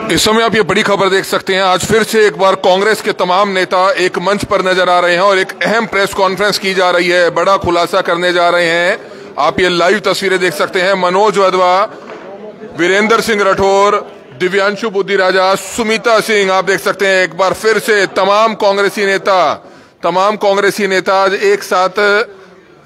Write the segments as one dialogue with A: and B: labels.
A: इस समय आप ये बड़ी खबर देख सकते हैं। आज फिर से एक बार कांग्रेस के तमाम नेता एक मंच पर नजर आ रहे हैं और एक अहम प्रेस कॉन्फ्रेंस की जा रही है, बड़ा खुलासा करने जा रहे हैं। आप ये लाइव तस्वीरें देख सकते हैं। मनोज वधवा, वीरेंद्र सिंह राठौर, दिव्यांशु बुद्धिराजा, सुमिता सिंह, आप देख सकते हैं एक बार फिर से तमाम कांग्रेसी नेता आज एक साथ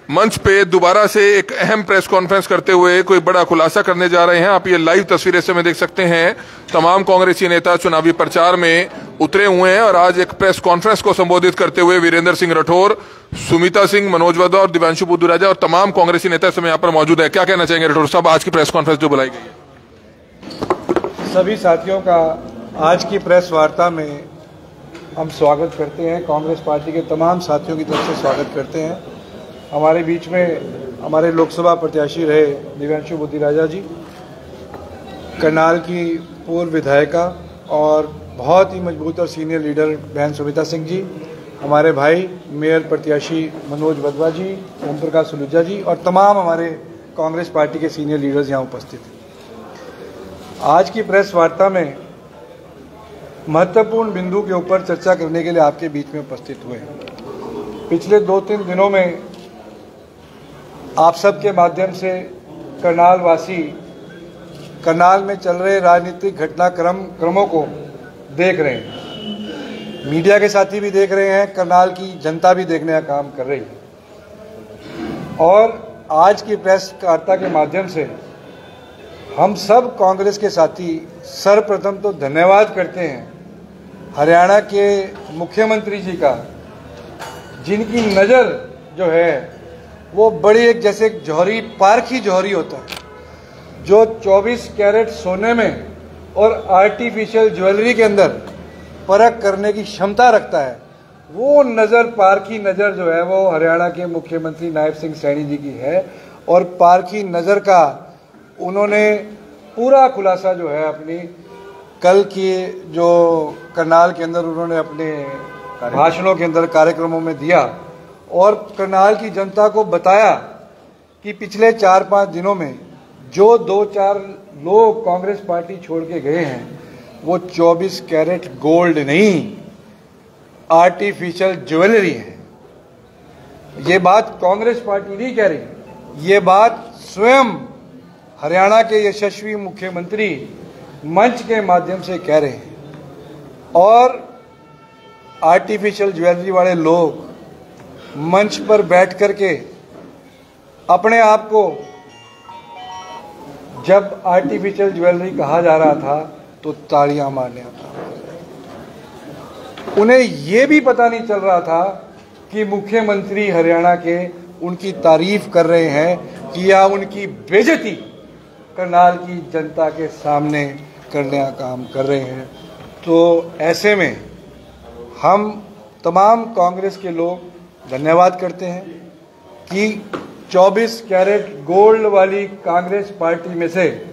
A: मंच पे दोबारा से एक अहम प्रेस कॉन्फ्रेंस करते हुए कोई बड़ा खुलासा करने जा रहे हैं। आप ये लाइव तस्वीरें से में देख सकते हैं। तमाम कांग्रेसी नेता चुनावी प्रचार में उतरे हुए हैं और आज एक प्रेस कॉन्फ्रेंस को संबोधित करते हुए वीरेंद्र सिंह राठौर, सुमिता सिंह, मनोज वधवा और दिव्यांशु बुद्धिराजा और तमाम कांग्रेसी नेता समय यहाँ पर मौजूद है। क्या कहना चाहेंगे राठौर साहब, आज की प्रेस कॉन्फ्रेंस जो बुलाई गई है?
B: सभी साथियों का आज की प्रेस वार्ता में हम स्वागत करते हैं। कांग्रेस पार्टी के तमाम साथियों की तरफ से स्वागत करते हैं। हमारे बीच में हमारे लोकसभा प्रत्याशी रहे दिव्यांशु बुद्धिराजा जी, करनाल की पूर्व विधायिका और बहुत ही मजबूत और सीनियर लीडर बहन सुमिता सिंह जी, हमारे भाई मेयर प्रत्याशी मनोज वधवा जी, ओम प्रकाश सलूजा जी और तमाम हमारे कांग्रेस पार्टी के सीनियर लीडर्स यहाँ उपस्थित हैं। आज की प्रेस वार्ता में महत्वपूर्ण बिंदु के ऊपर चर्चा करने के लिए आपके बीच में उपस्थित हुए हैं। पिछले 2-3 दिनों में आप सबके माध्यम से करनाल वासी करनाल में चल रहे राजनीतिक घटनाक्रमों को देख रहे हैं। मीडिया के साथी भी देख रहे हैं, करनाल की जनता भी देखने का काम कर रही है। और आज की प्रेस वार्ता के माध्यम से हम सब कांग्रेस के साथी सर्वप्रथम तो धन्यवाद करते हैं हरियाणा के मुख्यमंत्री जी का, जिनकी नज़र जो है वो बड़ी एक जैसे जौहरी, पारखी जौहरी होता है, जो 24 कैरेट सोने में और आर्टिफिशियल ज्वेलरी के अंदर परख करने की क्षमता रखता है। वो नज़र, पारखी नज़र जो है वो हरियाणा के मुख्यमंत्री नायब सिंह सैनी जी की है। और पारखी नज़र का उन्होंने पूरा खुलासा जो है अपनी कल की जो करनाल के अंदर उन्होंने अपने भाषणों के अंदर, कार्यक्रमों में दिया और करनाल की जनता को बताया कि पिछले 4-5 दिनों में जो 2-4 लोग कांग्रेस पार्टी छोड़ के गए हैं वो 24 कैरेट गोल्ड नहीं, आर्टिफिशियल ज्वेलरी है। ये बात कांग्रेस पार्टी नहीं कह रही, ये बात स्वयं हरियाणा के यशस्वी मुख्यमंत्री मंच के माध्यम से कह रहे हैं। और आर्टिफिशियल ज्वेलरी वाले लोग मंच पर बैठ करके अपने आप को, जब आर्टिफिशियल ज्वेलरी कहा जा रहा था तो तालियां मारने आता, उन्हें यह भी पता नहीं चल रहा था कि मुख्यमंत्री हरियाणा के उनकी तारीफ कर रहे हैं कि या उनकी बेइज्जती करनाल की जनता के सामने करने का काम कर रहे हैं। तो ऐसे में हम तमाम कांग्रेस के लोग धन्यवाद करते हैं कि 24 कैरेट गोल्ड वाली कांग्रेस पार्टी में से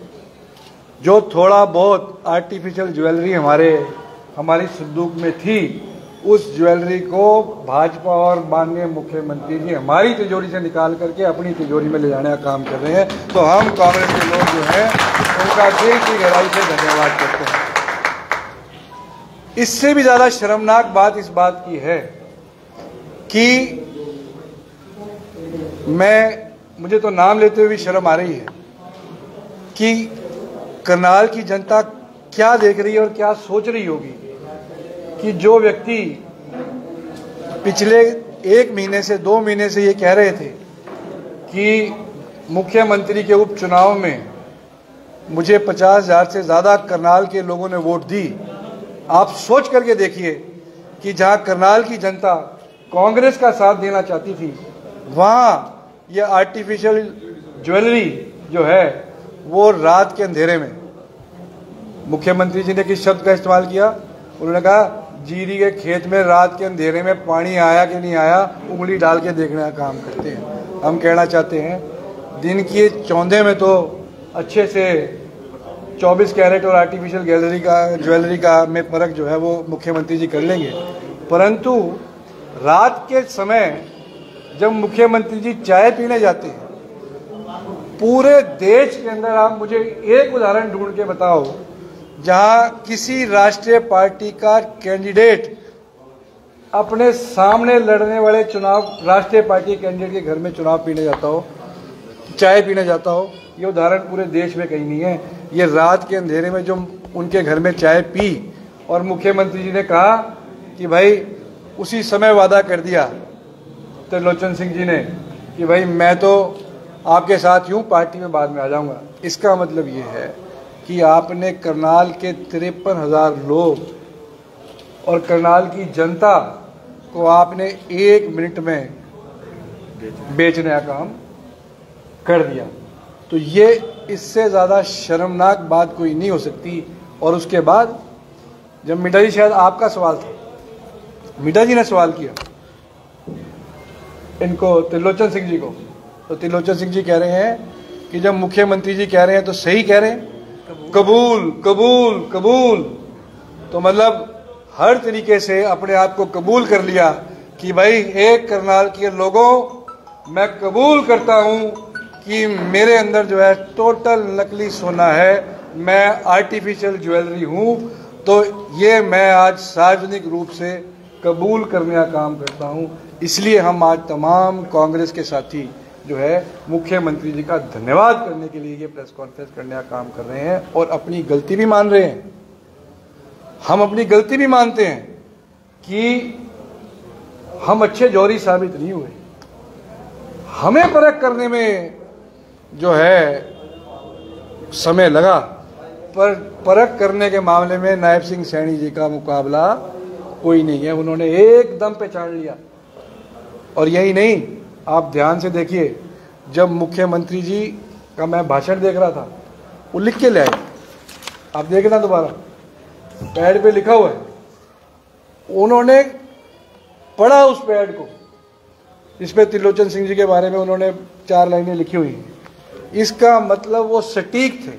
B: जो थोड़ा बहुत आर्टिफिशियल ज्वेलरी हमारी संदूक में थी, उस ज्वेलरी को भाजपा और माननीय मुख्यमंत्री जी हमारी तिजोरी से निकाल करके अपनी तिजोरी में ले जाने का काम कर रहे हैं। तो हम कांग्रेस के लोग जो हैं उनका दिल की गहराई से धन्यवाद करते हैं। इससे भी ज़्यादा शर्मनाक बात इस बात की है कि मुझे तो नाम लेते हुए भी शर्म आ रही है कि करनाल की जनता क्या देख रही है और क्या सोच रही होगी कि जो व्यक्ति पिछले 1 महीने से 2 महीने से ये कह रहे थे कि मुख्यमंत्री के उपचुनाव में मुझे 50,000 से ज़्यादा करनाल के लोगों ने वोट दी। आप सोच करके देखिए कि जहां करनाल की जनता कांग्रेस का साथ देना चाहती थी, वहाँ ये आर्टिफिशियल ज्वेलरी जो है वो रात के अंधेरे में, मुख्यमंत्री जी ने किस शब्द का इस्तेमाल किया, उन्होंने कहा जीरी के खेत में रात के अंधेरे में पानी आया कि नहीं आया उंगली डाल के देखने का काम करते हैं। हम कहना चाहते हैं दिन की चौंधे में तो अच्छे से 24 कैरेट और आर्टिफिशियल ज्वेलरी का में फर्क जो है वो मुख्यमंत्री जी कर लेंगे, परंतु रात के समय जब मुख्यमंत्री जी चाय पीने जाते हैं, पूरे देश के अंदर आप मुझे एक उदाहरण ढूंढ के बताओ जहां किसी राष्ट्रीय पार्टी का कैंडिडेट अपने सामने लड़ने वाले चुनाव राष्ट्रीय पार्टी कैंडिडेट के घर में चुनाव पीने जाता हो, चाय पीने जाता हो, ये उदाहरण पूरे देश में कहीं नहीं है। ये रात के अंधेरे में जो उनके घर में चाय पी और मुख्यमंत्री जी ने कहा कि भाई उसी समय वादा कर दिया त्रिलोचन सिंह जी ने कि भाई मैं तो आपके साथ यूं पार्टी में बाद में आ जाऊंगा। इसका मतलब ये है कि आपने करनाल के 53,000 लोग और करनाल की जनता को आपने 1 मिनट में बेचने का काम कर दिया। तो ये इससे ज़्यादा शर्मनाक बात कोई नहीं हो सकती। और उसके बाद जब मिड्डा जी, शायद आपका सवाल था, मिड्डा जी ने सवाल किया इनको, त्रिलोचन सिंह जी को, तो त्रिलोचन सिंह जी कह रहे हैं कि जब मुख्यमंत्री जी कह रहे हैं तो सही कह रहे हैं, कबूल कबूल कबूल। तो मतलब हर तरीके से अपने आप को कबूल कर लिया कि भाई एक करनाल के लोगों, मैं कबूल करता हूं कि मेरे अंदर जो है टोटल नकली सोना है, मैं आर्टिफिशियल ज्वेलरी हूं। तो ये मैं आज सार्वजनिक रूप से कबूल करने का काम करता हूं। इसलिए हम आज तमाम कांग्रेस के साथी जो है मुख्यमंत्री जी का धन्यवाद करने के लिए ये प्रेस कॉन्फ्रेंस करने का काम कर रहे हैं और अपनी गलती भी मान रहे हैं। हम अपनी गलती भी मानते हैं कि हम अच्छे जौहरी साबित नहीं हुए। हमें परख करने में जो है समय लगा, पर परख करने के मामले में नायब सिंह सैनी जी का मुकाबला कोई नहीं है। उन्होंने एकदम पहचान लिया। और यही नहीं, आप ध्यान से देखिए, जब मुख्यमंत्री जी का मैं भाषण देख रहा था, वो लिख के ले आए, आप देखना दोबारा, पैड पे लिखा हुआ है, उन्होंने पढ़ा उस पैड को, इस पे त्रिलोचन सिंह जी के बारे में उन्होंने 4 लाइनें लिखी हुई हैं। इसका मतलब वो सटीक थे,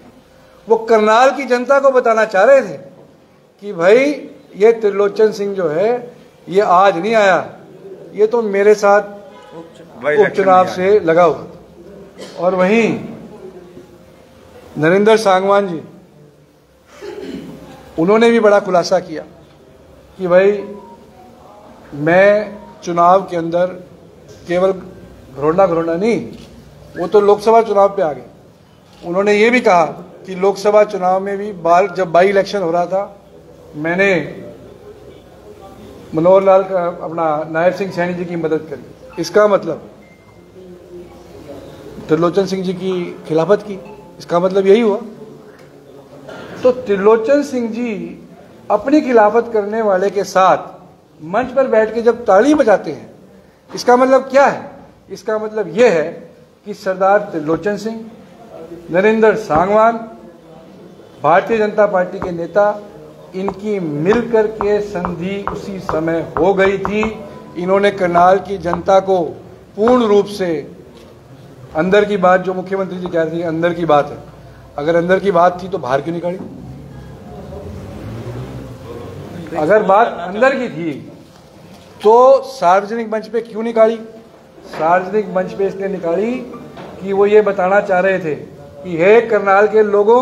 B: वो करनाल की जनता को बताना चाह रहे थे कि भाई ये त्रिलोचन सिंह जो है ये आज नहीं आया, ये तो मेरे साथ उपचुनाव से लगा हुआ। और वहीं नरेंद्र सांगवान जी, उन्होंने भी बड़ा खुलासा किया कि भाई मैं चुनाव के अंदर केवल घरोंडा नहीं, वो तो लोकसभा चुनाव पे आ गए। उन्होंने ये भी कहा कि लोकसभा चुनाव में भी जब बाई इलेक्शन हो रहा था, मैंने मनोहर लाल का अपना नायब सिंह सैनी जी की मदद करी। इसका मतलब त्रिलोचन सिंह जी की खिलाफत की, इसका मतलब यही हुआ। तो त्रिलोचन सिंह जी अपनी खिलाफत करने वाले के साथ मंच पर बैठ के जब ताली बजाते हैं, इसका मतलब क्या है? इसका मतलब यह है कि सरदार त्रिलोचन सिंह, नरेंद्र सांगवान, भारतीय जनता पार्टी के नेता, इनकी मिलकर के संधि उसी समय हो गई थी। इन्होंने करनाल की जनता को पूर्ण रूप से, अंदर की बात जो मुख्यमंत्री जी कह रहे थे अंदर की बात है, अगर अंदर की बात थी तो बाहर क्यों निकाली? अगर बात अंदर की थी तो सार्वजनिक मंच पे क्यों निकाली? सार्वजनिक मंच पे इसलिए निकाली कि वो ये बताना चाह रहे थे कि हे करनाल के लोगों,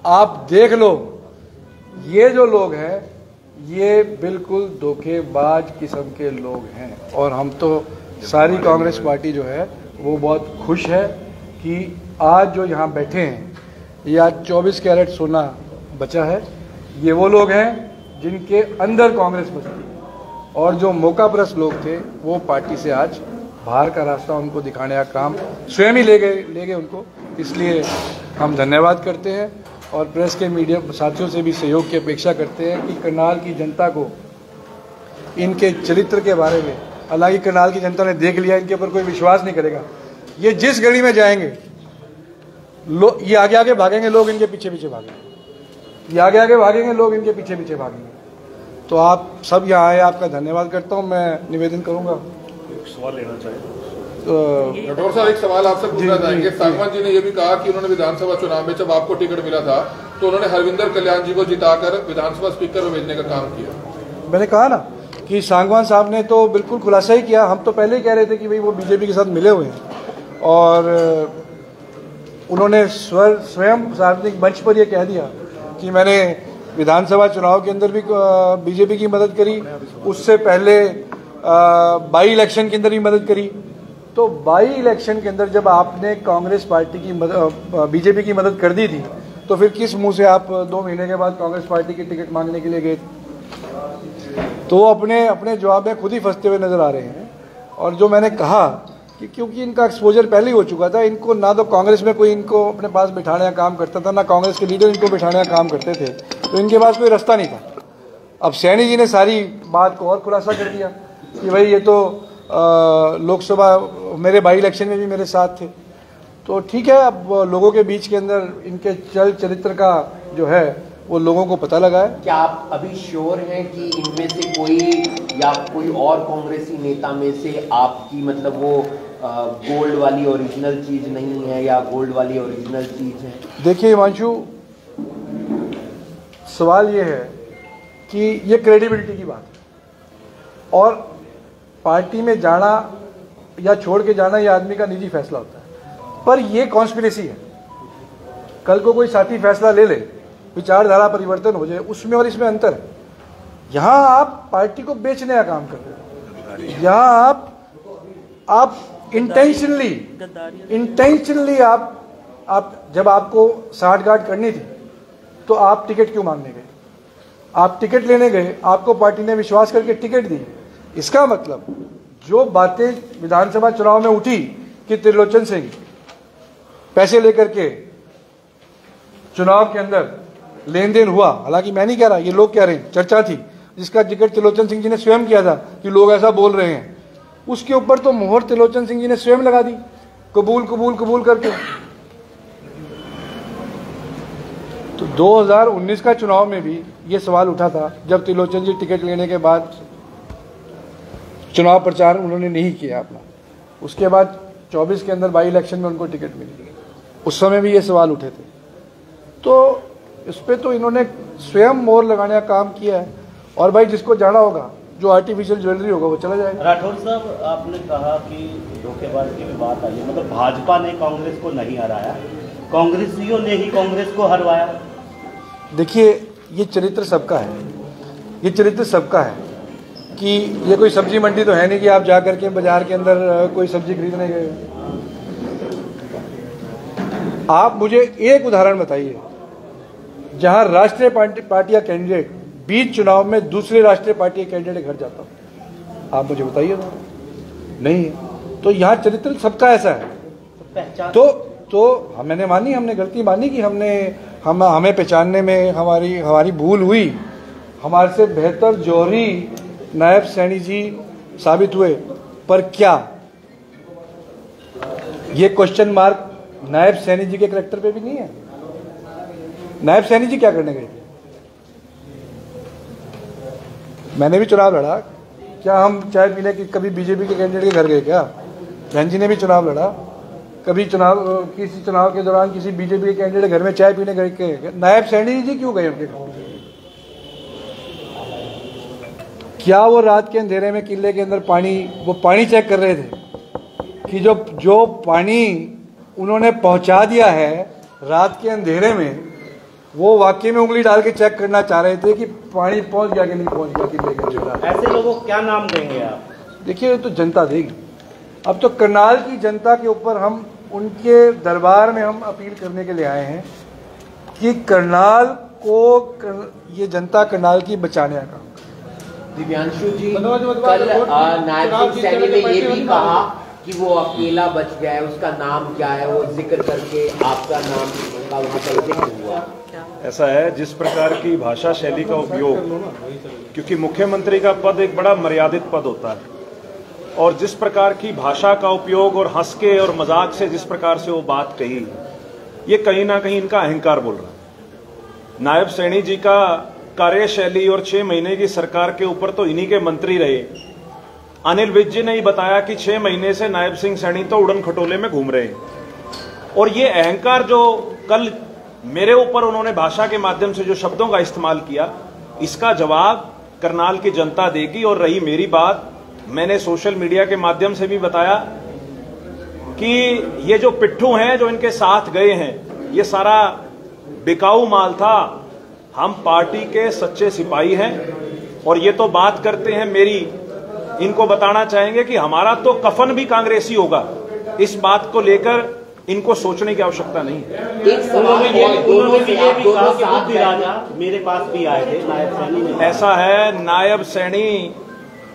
B: आप देख लो, ये जो लोग हैं ये बिल्कुल धोखेबाज किस्म के लोग हैं। और हम तो सारी कांग्रेस पार्टी जो है वो बहुत खुश है कि आज जो यहाँ बैठे हैं, ये आज 24 कैरेट सोना बचा है। ये वो लोग हैं जिनके अंदर कांग्रेस बसती, और जो मौकापरस्त लोग थे वो पार्टी से आज बाहर का रास्ता उनको दिखाने का काम स्वयं ही ले गए उनको। इसलिए हम धन्यवाद करते हैं और प्रेस के मीडिया साथियों से भी सहयोग की अपेक्षा करते हैं कि करनाल की जनता को इनके चरित्र के बारे में, हालांकि करनाल की जनता ने देख लिया, इनके ऊपर कोई विश्वास नहीं करेगा। ये जिस गली में जाएंगे ये आगे आगे भागेंगे, लोग इनके पीछे पीछे भागेंगे, ये आगे आगे भागेंगे, लोग इनके पीछे पीछे भागेंगे। तो आप सब यहाँ आए, आपका धन्यवाद करता हूँ। मैं निवेदन करूँगा,
C: एक सवाल लेना चाहिए।
A: राठौर साहब, एक सवाल आपसे पूछना चाहेंगे। सांगवान जी ने यह भी कहा कि उन्होंने विधानसभा चुनाव में जब आपको टिकट मिला था तो उन्होंने हरविंदर कल्याण जी को जिताकर विधानसभा स्पीकर में भेजने का काम किया।
B: मैंने कहा ना कि सांगवान साहब ने तो बिल्कुल खुलासा ही किया। हम तो पहले ही कह रहे थे कि भाई वो बीजेपी के साथ मिले हुए हैं, और उन्होंने स्वयं सार्वजनिक मंच पर यह कह दिया जबकि मैंने विधानसभा चुनाव के अंदर भी बीजेपी की मदद करी, उससे पहले बाई इलेक्शन के अंदर भी मदद करी। तो बाई इलेक्शन के अंदर जब आपने कांग्रेस पार्टी की बीजेपी की मदद कर दी थी, तो फिर किस मुंह से आप 2 महीने के बाद कांग्रेस पार्टी की टिकट मांगने के लिए गए थे? तो अपने जवाब में खुद ही फंसते हुए नजर आ रहे हैं। और जो मैंने कहा कि क्योंकि इनका एक्सपोजर पहले ही हो चुका था, इनको ना तो कांग्रेस में कोई इनको अपने पास बिठाने का काम करता था, ना कांग्रेस के लीडर इनको बिठाने का काम करते थे, तो इनके पास कोई रास्ता नहीं था। अब सैनी जी ने सारी बात को और खुलासा कर दिया कि भाई ये तो लोकसभा मेरे बाई इलेक्शन में भी मेरे साथ थे। तो ठीक है, अब लोगों के बीच के अंदर इनके चल चरित्र का जो है वो लोगों को पता लगा है।
D: क्या आप अभी श्योर हैं कि इनमें से कोई या कोई और कांग्रेसी नेता में से आपकी मतलब वो गोल्ड वाली ओरिजिनल चीज नहीं है या गोल्ड वाली ओरिजिनल चीज है? देखिए
B: हिमांशु, सवाल ये है कि ये क्रेडिबिलिटी की बात है और पार्टी में जाना या छोड़ के जाना ये आदमी का निजी फैसला होता है, पर ये कॉन्स्पिरेसी है। कल को कोई साथी फैसला ले ले, विचारधारा परिवर्तन हो जाए, उसमें और इसमें अंतर है। यहां आप पार्टी को बेचने का काम कर रहे हो, यहां आप इंटेंशनली आप जब आपको साठगांठ करनी थी तो आप टिकट क्यों मांगने गए? आप टिकट लेने गए, आपको पार्टी ने विश्वास करके टिकट दी। इसका मतलब जो बातें विधानसभा चुनाव में उठी कि त्रिलोचन सिंह पैसे लेकर के चुनाव के अंदर लेन देन हुआ, हालांकि मैं नहीं कह रहा, ये लोग कह रहे हैं, चर्चा थी, जिसका जिक्र त्रिलोचन सिंह जी ने स्वयं किया था कि लोग ऐसा बोल रहे हैं, उसके ऊपर तो मोहर त्रिलोचन सिंह जी ने स्वयं लगा दी, कबूल कबूल कबूल करके। तो 2019 का चुनाव में भी ये सवाल उठा था, जब त्रिलोचन जी टिकट लेने के बाद चुनाव प्रचार उन्होंने नहीं किया अपना, उसके बाद 24 के अंदर बाई इलेक्शन में उनको टिकट मिली, उस समय भी ये सवाल उठे थे। तो इस पे तो इन्होंने स्वयं मोहर लगाने का काम किया है। और भाई जिसको जाना होगा, जो आर्टिफिशियल ज्वेलरी होगा वो चला जाएगा।
C: राठौर साहब, आपने कहा कि धोखेबाज की भी बात आई है, मतलब भाजपा ने कांग्रेस को नहीं हराया, कांग्रेसियों ने ही कांग्रेस को हरवाया।
B: देखिए, ये चरित्र सबका है, ये चरित्र सबका है कि ये कोई सब्जी मंडी तो है नहीं कि आप जाकर के बाजार के अंदर कोई सब्जी खरीदने गए। आप मुझे एक उदाहरण बताइए जहां राष्ट्रीय पार्टी या कैंडिडेट बीच चुनाव में दूसरे राष्ट्रीय पार्टी के कैंडिडेट के घर जाता हूं, आप मुझे बताइए। नहीं है। तो यहां चरित्र सबका ऐसा है। तो मैंने मानी, हमने गलती मानी कि हमें पहचानने में हमारी भूल हुई। हमारे से बेहतर जौहरी नायब सैनी जी साबित हुए, पर क्या ये क्वेश्चन मार्क नायब सैनी जी के कैरेक्टर पे भी नहीं है? नायब सैनी जी क्या करने गए? मैंने भी चुनाव लड़ा, क्या हम चाय पीने की कभी बीजेपी के कैंडिडेट के घर गए क्या? बहन जी ने भी चुनाव लड़ा, कभी किसी चुनाव के दौरान किसी बीजेपी के कैंडिडेट के घर में चाय पीने गए? नायब सैनी जी क्यों गए उनके घर? क्या वो रात के अंधेरे में किले के अंदर पानी चेक कर रहे थे कि जो पानी उन्होंने पहुंचा दिया है रात के अंधेरे में, वो वाकई में उंगली डाल के चेक करना चाह रहे थे कि पानी पहुंच गया कि नहीं पहुंच गया किले के अंदर?
C: ऐसे लोगों को क्या नाम देंगे आप?
B: देखिए, तो जनता देगी। अब तो करनाल की जनता के ऊपर हम उनके दरबार में हम अपील करने के लिए आए हैं कि करनाल को ये जनता करनाल की बचाने का काम।
D: दिव्यांशु जी, कल नायब सिंह सैनी ने ये भी कहा कि वो अकेला बच गया है, उसका नाम क्या है, वो जिक्र करके आपका नाम का वहाँ पर जिक्र हुआ।
C: ऐसा है, जिस प्रकार की भाषा शैली का उपयोग, क्योंकि मुख्यमंत्री का पद एक बड़ा मर्यादित पद होता है, और जिस प्रकार की भाषा का उपयोग और हंस के और मजाक से जिस प्रकार से वो बात कही, ये कहीं ना कहीं इनका अहंकार बोल रहा है। नायब सैनी जी का कार्यशैली और 6 महीने की सरकार के ऊपर तो इन्हीं के मंत्री रहे। अनिल विज जी ने ही बताया कि 6 महीने से नायब सिंह सैनी तो उड़न खटोले में घूम रहे हैं। और ये अहंकार जो कल मेरे ऊपर उन्होंने भाषा के माध्यम से जो शब्दों का इस्तेमाल किया, इसका जवाब करनाल की जनता देगी। और रही मेरी बात, मैंने सोशल मीडिया के माध्यम से भी बताया कि ये जो पिट्ठू हैं जो इनके साथ गए हैं, ये सारा बिकाऊ माल था। हम पार्टी के सच्चे सिपाही हैं और ये तो बात करते हैं मेरी, इनको बताना चाहेंगे कि हमारा तो कफन भी कांग्रेसी होगा। इस बात को लेकर इनको सोचने की आवश्यकता नहीं है।
D: एक सवाल
E: मेरे पास भी आए थे नायब सैनी ने।
C: ऐसा है, नायब सैनी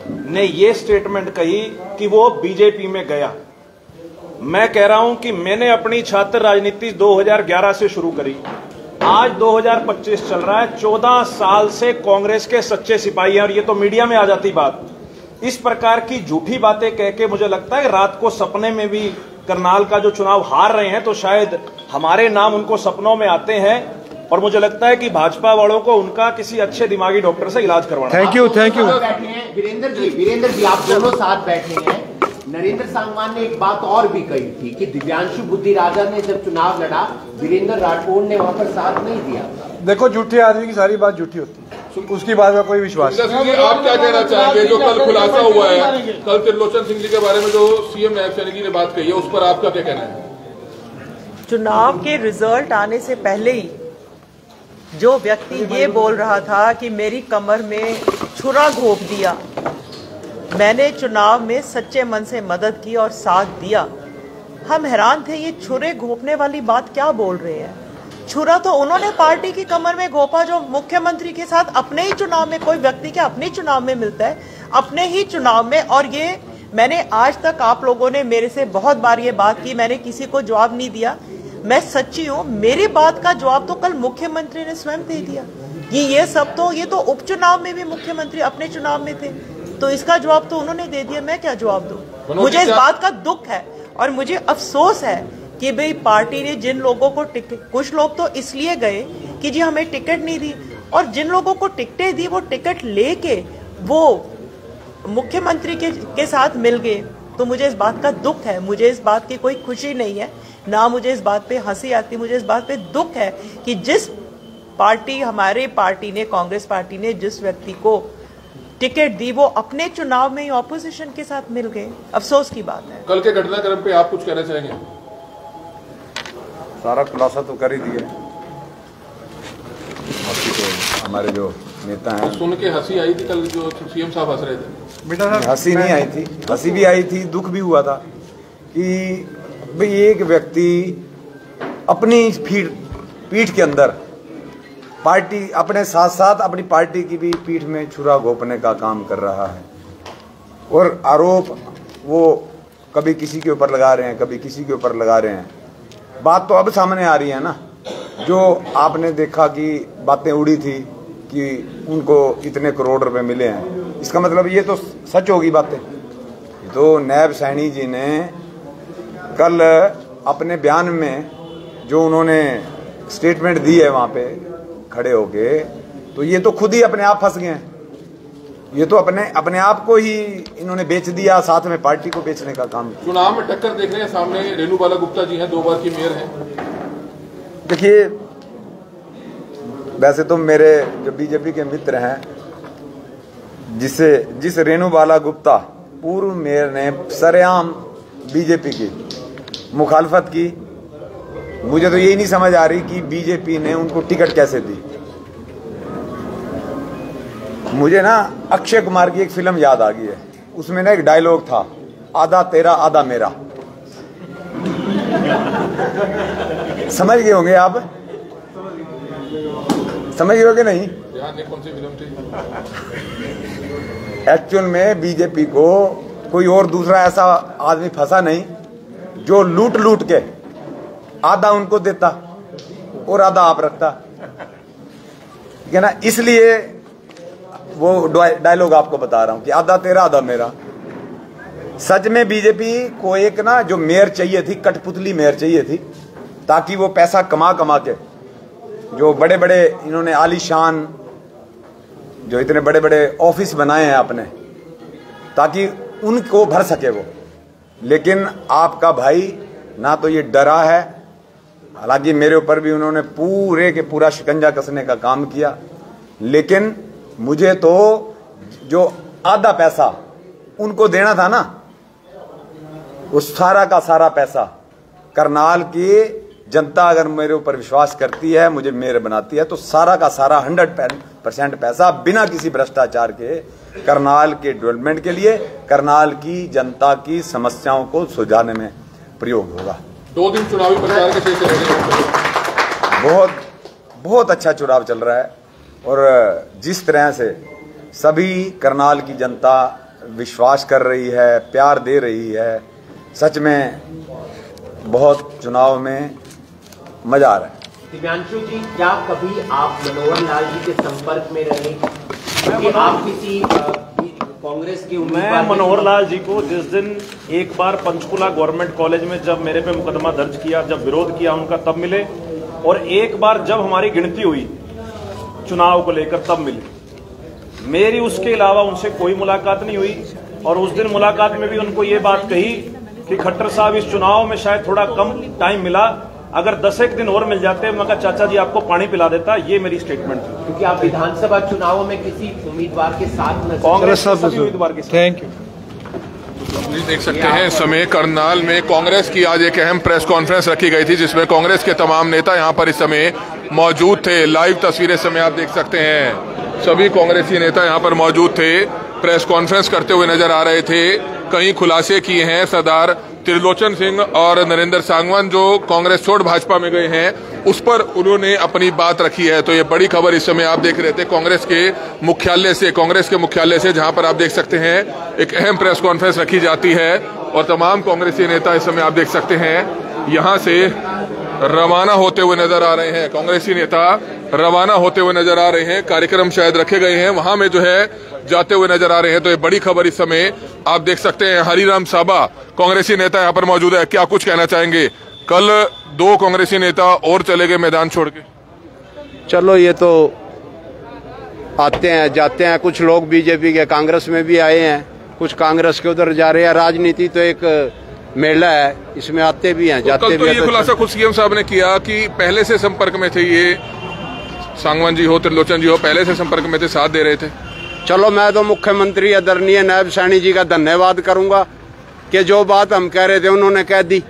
C: ने ये स्टेटमेंट कही कि वो बीजेपी में गया। मैं कह रहा हूं कि मैंने अपनी छात्र राजनीति 2011 से शुरू करी, आज 2025 चल रहा है। 14 साल से कांग्रेस के सच्चे सिपाही हैं और ये तो मीडिया में आ जाती बात। इस प्रकार की झूठी बातें कह के मुझे लगता है रात को सपने में भी करनाल का जो चुनाव हार रहे हैं तो शायद हमारे नाम उनको सपनों में आते हैं और मुझे लगता है कि भाजपा वालों को उनका किसी अच्छे दिमागी डॉक्टर से इलाज करवाना।
B: Thank you, thank you.
D: Virendra ji आप दोनों साथ बैठे हैं। नरेंद्र सांगवान ने एक बात और भी कही थी कि दिव्यांशु बुद्धिराजा ने जब चुनाव लड़ा, वीरेंद्र राठौड़ ने वहां पर साथ नहीं दिया।
B: देखो, झूठे आदमी की सारी बात झूठी होती है, उसकी बात का कोई विश्वास नहीं।
A: आप क्या कहना चाहेंगे जो कल खुलासा हुआ है, कल त्रिलोचन सिंह जी के बारे में जो सीएम नायब सैनी जी ने बात कही है, उस पर आपका क्या कहना है?
F: चुनाव के रिजल्ट आने से पहले ही जो व्यक्ति ये बोल रहा था कि मेरी कमर में छुरा घोंप दिया, मैंने चुनाव में सच्चे मन से मदद की और साथ दिया, हम हैरान थे ये छुरे घोंपने वाली बात क्या बोल रहे हैं। छुरा तो उन्होंने पार्टी की कमर में घोंपा जो मुख्यमंत्री के साथ अपने ही चुनाव में, कोई व्यक्ति के अपने चुनाव में मिलता है, अपने ही चुनाव में। और ये मैंने आज तक, आप लोगों ने मेरे से बहुत बार ये बात की, मैंने किसी को जवाब नहीं दिया। मैं सच्ची हूं, मेरी बात का जवाब तो कल मुख्यमंत्री ने स्वयं दे दिया। ये तो उपचुनाव में भी मुख्यमंत्री अपने चुनाव में थे, तो इसका जवाब तो उन्होंने दे दिया, मैं क्या जवाब दूं। मुझे इस बात का दुख है और मुझे अफसोस है कि भाई पार्टी ने जिन लोगों को टिकट, कुछ लोग तो इसलिए गए कि जी हमें टिकट नहीं दी, और जिन लोगों को टिकटें दी वो टिकट लेके वो मुख्यमंत्री के साथ मिल गए। तो मुझे इस बात का दुख है, मुझे इस बात की कोई खुशी नहीं है, ना मुझे इस बात पे हंसी आती। मुझे इस बात पे दुख है कि जिस पार्टी, हमारे पार्टी ने, कांग्रेस पार्टी ने जिस व्यक्ति को टिकट दी वो अपने चुनाव में ही ऑपोजिशन के साथ मिल गए। अफसोस की बात है।
A: कल के घटनाक्रम पे आप कुछ कहना चाहेंगे?
G: सारा खुलासा तो कर ही दिया, तो हमारे जो नेता हैं।
A: सुन के हंसी आई थी कल, जो सीएम साहब हंस रहे थे।
G: हंसी नहीं आई थी, हंसी भी आई थी, दुख भी हुआ था कि भाई एक व्यक्ति अपनी पीठ के अंदर पार्टी, अपने साथ साथ अपनी पार्टी की भी पीठ में छुरा घोंपने का काम कर रहा है, और आरोप वो कभी किसी के ऊपर लगा रहे हैं, कभी किसी के ऊपर लगा रहे हैं। बात तो अब सामने आ रही है ना, जो आपने देखा कि बातें उड़ी थी कि उनको इतने करोड़ रुपए मिले हैं, इसका मतलब ये तो सच होगी बातें। तो नायब सैनी जी ने कल अपने बयान में जो उन्होंने स्टेटमेंट दी है वहां पे खड़े होके, तो ये तो खुद ही अपने आप फंस गए हैं। ये तो अपने आप को ही इन्होंने बेच दिया, साथ में पार्टी को बेचने का काम किया।
A: चुनाव में टक्कर देख रहे हैं, सामने रेणु बाला गुप्ता जी हैं, 2 बार की मेयर हैं।
G: देखिए, वैसे तो मेरे जो बीजेपी के मित्र हैं, जिस रेणु बाला गुप्ता पूर्व मेयर ने सरेआम बीजेपी की मुखालफत की, मुझे तो यही नहीं समझ आ रही कि बीजेपी ने उनको टिकट कैसे दी। मुझे ना अक्षय कुमार की एक फिल्म याद आ गई है, उसमें ना एक डायलॉग था, आधा तेरा आधा मेरा। समझ गए होंगे आप, समझ गए होंगे नहीं?
A: कौन सी फिल्म थी?
G: एक्चुअल में बीजेपी को कोई और दूसरा ऐसा आदमी फंसा नहीं जो लूट लूट के आधा उनको देता और आधा आप रखता, ठीक है ना। इसलिए वो डायलॉग आपको बता रहा हूं कि आधा तेरा आधा मेरा। सच में बीजेपी को एक ना जो मेयर चाहिए थी, कठपुतली मेयर चाहिए थी, ताकि वो पैसा कमा के जो बड़े बड़े इन्होंने आलीशान, जो इतने बड़े बड़े ऑफिस बनाए हैं अपने, ताकि उनको भर सके वो। लेकिन आपका भाई ना तो ये डरा है, हालांकि मेरे ऊपर भी उन्होंने पूरे के पूरा शिकंजा कसने का काम किया, लेकिन मुझे तो जो आधा पैसा उनको देना था ना, उस सारा का सारा पैसा करनाल की जनता अगर मेरे ऊपर विश्वास करती है, मुझे मेयर बनाती है, तो सारा का सारा 100% पैसा बिना किसी भ्रष्टाचार के करनाल के डेवलपमेंट के लिए, करनाल की जनता की समस्याओं को सुलझाने में प्रयोग होगा।
A: 2 दिन चुनावी प्रचार के शेष रह गए।
G: बहुत अच्छा चुनाव चल रहा है और जिस तरह से सभी करनाल की जनता विश्वास कर रही है, प्यार दे रही है, सच में बहुत चुनाव में मजा आ रहा है।
D: दिव्यांशु जी, क्या कभी आप मनोहर लाल जी के संपर्क में रहे कि आप किसी कांग्रेस के
C: मैं मनोहर लाल जी को जिस दिन एक बार पंचकुला गवर्नमेंट कॉलेज में जब मेरे पे मुकदमा दर्ज किया, जब विरोध किया उनका, तब मिले, और एक बार जब हमारी गिनती हुई चुनाव को लेकर तब मिले। मेरी उसके अलावा उनसे कोई मुलाकात नहीं हुई। और उस दिन मुलाकात में भी उनको ये बात कही कि खट्टर साहब, इस चुनाव में शायद थोड़ा कम टाइम मिला, अगर 10 दिन और मिल जाते मैं कहा चाचा जी आपको पानी पिला देता। ये मेरी स्टेटमेंट थी।
D: क्योंकि आप विधानसभा चुनावों में किसी उम्मीदवार के साथ
C: कांग्रेस उम्मीदवार के साथ।
B: Thank you.
A: देख सकते हैं इस समय करनाल में कांग्रेस की आज एक अहम प्रेस कॉन्फ्रेंस रखी गई थी, जिसमें कांग्रेस के तमाम नेता यहां पर इस समय मौजूद थे। लाइव तस्वीरें इस समय आप देख सकते हैं, सभी कांग्रेसी नेता यहां पर मौजूद थे, प्रेस कॉन्फ्रेंस करते हुए नजर आ रहे थे। कई खुलासे किए हैं सरदार त्रिलोचन सिंह और नरेंद्र सांगवान जो कांग्रेस छोड़ भाजपा में गए हैं, उस पर उन्होंने अपनी बात रखी है। तो ये बड़ी खबर इस समय आप देख रहे थे कांग्रेस के मुख्यालय से, जहां पर आप देख सकते हैं एक अहम प्रेस कॉन्फ्रेंस रखी जाती है और तमाम कांग्रेसी नेता इस समय आप देख सकते हैं यहां से रवाना होते हुए नजर आ रहे हैं। कांग्रेसी नेता रवाना होते हुए नजर आ रहे हैं, कार्यक्रम शायद रखे गए हैं, वहां में जो है जाते हुए नजर आ रहे हैं। तो ये बड़ी खबर इस समय आप देख सकते हैं। हरिराम साबा कांग्रेसी नेता यहाँ पर मौजूद है, क्या कुछ कहना चाहेंगे? कल 2 कांग्रेसी नेता और चले गए मैदान छोड़ के।
E: चलो ये तो आते हैं जाते हैं, कुछ लोग बीजेपी के कांग्रेस में भी आए हैं, कुछ कांग्रेस के उधर जा रहे हैं। राजनीति तो एक मेला है, इसमें आते भी हैं जाते भी हैं।
A: ये खुलासा खुद सीएम साहब ने किया कि पहले से संपर्क में थे, ये सांगवान जी हो त्रिलोचन जी हो, पहले से संपर्क में थे, साथ दे रहे थे।
E: चलो मैं तो मुख्यमंत्री आदरणीय नायब सैनी जी का धन्यवाद करूंगा कि जो बात हम कह रहे थे उन्होंने कह दी।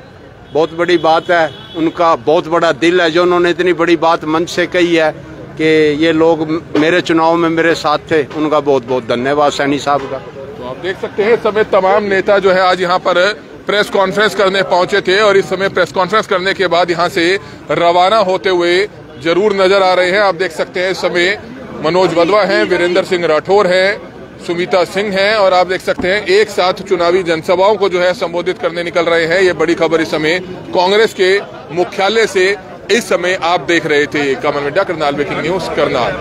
E: बहुत बड़ी बात है, उनका बहुत बड़ा दिल है जो उन्होंने इतनी बड़ी बात मंच से कही है कि ये लोग मेरे चुनाव में मेरे साथ थे। उनका बहुत बहुत धन्यवाद सैनी साहब का।
A: तो आप देख सकते हैं इस समय तमाम नेता जो है आज यहाँ पर प्रेस कॉन्फ्रेंस करने पहुंचे थे और इस समय प्रेस कॉन्फ्रेंस करने के बाद यहाँ से रवाना होते हुए जरूर नजर आ रहे हैं। आप देख सकते हैं इस समय मनोज वधवा हैं, वीरेंद्र सिंह राठौर हैं, सुमिता सिंह हैं और आप देख सकते हैं एक साथ चुनावी जनसभाओं को जो है संबोधित करने निकल रहे हैं। ये बड़ी खबर इस समय कांग्रेस के मुख्यालय से इस समय आप देख रहे थे। कमल मिड्डा, करनाल ब्रेकिंग न्यूज, करनाल।